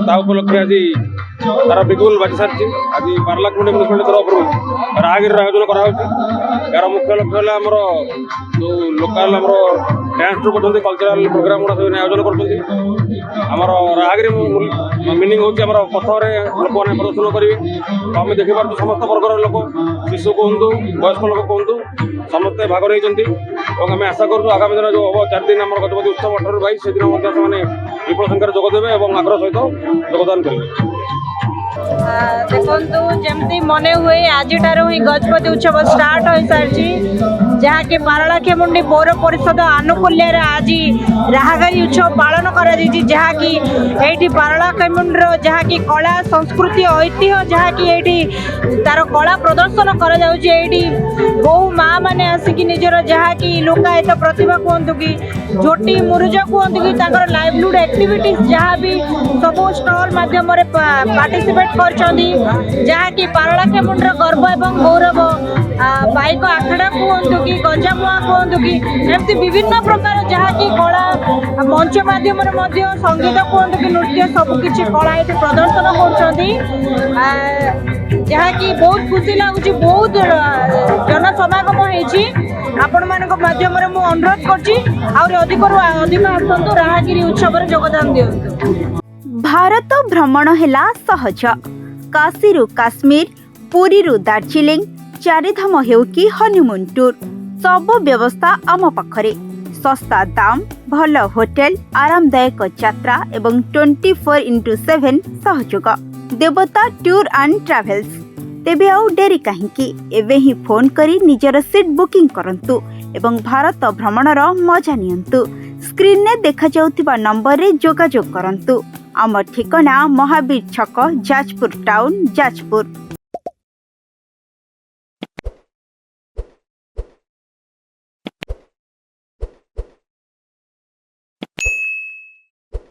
ତା ଉପଲକ୍ଷେ ଆଜି ତାର ବିଗୁଲ ବାଜି ସାରିଛି। ଆଜି ପାରଳାଖେମୁଣ୍ଡି ମ୍ୟୁନିସିପାଲିଟି ତରଫରୁ ରାହାଗିରିର ଆୟୋଜନ କରାହେଉଛି। ଏହାର ମୁଖ୍ୟ ଲକ୍ଷ୍ୟ ହେଲା ଆମର ଯେଉଁ ଲୋକାଲ ଆମର ଡ୍ୟାନ୍ସ ଟ୍ରୁପ୍ ଅଛନ୍ତି, କଲଚରାଲ ପ୍ରୋଗ୍ରାମ ଗୁଡ଼ା ସବୁ ଆୟୋଜନ କରୁଛନ୍ତି। ଆମର ରାହାଗିରି ମିନିଂ ହେଉଛି ଆମର ପଥରେ ଲୋକମାନେ ପ୍ରଦର୍ଶନ କରିବେ। ଆମେ ଦେଖିପାରୁଛୁ ସମସ୍ତ ବର୍ଗର ଲୋକ, ଶିଶୁ କୁହନ୍ତୁ, ବୟସ୍କ ଲୋକ କୁହନ୍ତୁ, ସମସ୍ତେ ଭାଗ ନେଇଛନ୍ତି ଏବଂ ଆମେ ଆଶା କରୁଛୁ ଆଗାମୀ ଦିନ ଯେଉଁ ହେବ 4 ଦିନ ଆମର ଗଜପତି ଉତ୍ସବ 18ରୁ 22 ସେଦିନ ମଧ୍ୟ ସେମାନେ ବିପୁଳ ସଂଖ୍ୟାରେ ଯୋଗ ଦେବେ ଏବଂ ଆଗ୍ରହ ସହିତ ଯୋଗଦାନ କରିବେ। ଦେଖନ୍ତୁ ଯେମିତି ମନେ ହୁଏ ଆଜିଠାରୁ ହିଁ ଗଜପତି ଉତ୍ସବ ଷ୍ଟାର୍ଟ ହୋଇସାରିଛି, ଯାହାକି ପାରଳାଖେମୁଣ୍ଡି ପୌର ପରିଷଦ ଆନୁକୂଲ୍ୟରେ ଆଜି ରାହାଗିରି ଉତ୍ସବ ପାଳନ କରାଯାଇଛି। ଯାହାକି ଏଇଠି ପାରଳାଖେମୁଣ୍ଡିର ଯାହାକି କଳା ସଂସ୍କୃତି ଐତିହ୍ୟ ଯାହାକି ଏଇଠି ତାର କଳା ପ୍ରଦର୍ଶନ କରାଯାଉଛି। ଏଇଠି ବହୁ ମା ମାନେ ଆସିକି ନିଜର ଯାହାକି ଲୁକାୟିତ ପ୍ରତିଭା କୁହନ୍ତୁ କି ଝୋଟି ମୁରୁଜ କୁହନ୍ତୁ କି ତାଙ୍କର ଲାଇଭଲିହୁଡ୍ ଆକ୍ଟିଭିଟିଜ୍ ଯାହା ବି ସବୁ ଷ୍ଟଲ୍ ମାଧ୍ୟମରେ ପାର୍ଟିସିପେଟ୍ କରିଛନ୍ତି, ଯାହାକି ପାରଳାଖେମୁଣ୍ଡିର ଗର୍ବ ଏବଂ ଗୌରବ। ପାଇକ ଆଖଡ଼ା କୁହନ୍ତୁ କି ଗଜାମୁଆ କୁହନ୍ତୁ କି ଏମିତି ବିଭିନ୍ନ ପ୍ରକାର ଯାହାକି କଳା ମଞ୍ଚ ମାଧ୍ୟମରେ ମଧ୍ୟ ସଙ୍ଗୀତ କୁହନ୍ତୁ କି ନୃତ୍ୟ ସବୁକିଛି କଳା ଏଠି ପ୍ରଦର୍ଶନ କରୁଛନ୍ତି, ଯାହାକି ବହୁତ ଖୁସି ଲାଗୁଛି। ବହୁତ ଜନସମାଗମ ହେଇଛି। ଆପଣମାନଙ୍କ ମାଧ୍ୟମରେ ମୁଁ ଅନୁରୋଧ କରୁଛି ଆହୁରି ଅଧିକରୁ ଅଧିକ ଆସନ୍ତୁ, ରାହାଗିରି ଉତ୍ସବରେ ଯୋଗଦାନ ଦିଅନ୍ତୁ। ଭାରତ ଭ୍ରମଣ ହେଲା ସହଜ। କାଶୀରୁ କାଶ୍ମୀର, ପୁରୀରୁ ଦାର୍ଜିଲିଂ, ଚାରିଧାମ ହେଉ କି ହନିମୁନ୍ ଟୁର୍, ସବୁ ବ୍ୟବସ୍ଥା ଆମ ପାଖରେ। ଶସ୍ତା ଦାମ, ଭଲ ହୋଟେଲ, ଆରାମଦାୟକ ଯାତ୍ରା ଏବଂ 24x7 ସହଯୋଗ। ଦେବତା ଟୁର୍ ଆଣ୍ଡ ଟ୍ରାଭେଲ୍ସ। ତେବେ ଆଉ ଡେରି କାହିଁକି? ଏବେ ହିଁ ଫୋନ୍ କରି ନିଜର ସିଟ୍ ବୁକିଂ କରନ୍ତୁ ଏବଂ ଭାରତ ଭ୍ରମଣର ମଜା ନିଅନ୍ତୁ। ସ୍କ୍ରିନ୍ରେ ଦେଖାଯାଉଥିବା ନମ୍ବରରେ ଯୋଗାଯୋଗ କରନ୍ତୁ। ଆମ ଠିକଣା ମହାବୀର ଛକ, ଯାଜପୁର ଟାଉନ, ଯାଜପୁର।